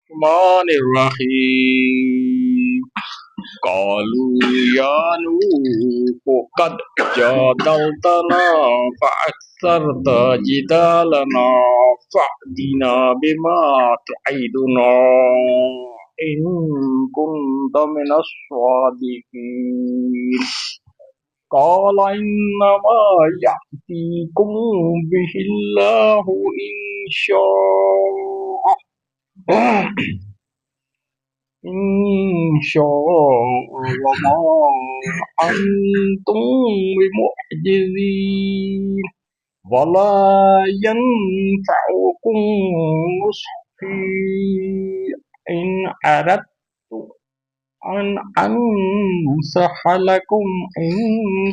الرحمن الرحيم قالوا يا نوح قد جادلتنا فأكثرت جدالنا فأتنا بما تعدنا إن كنت من الصادقين قال إنما يأتيكم به الله إن شاء إن شاء وما أنتم بمعجزين ولا ينفعكم نصحي إن أردت أن أنصح لكم إن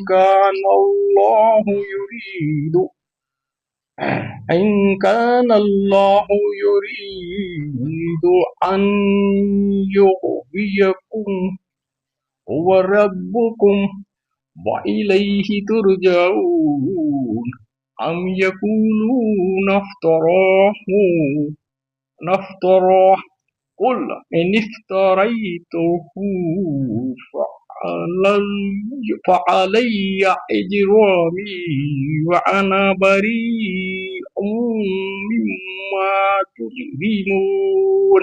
كان الله يريد إن كان الله يريد أن يغويكم هو ربكم وإليه ترجعون أم يقولون افتراه قل إن افتريته فعلي إجرامي وأنا بريء مما تجرمون.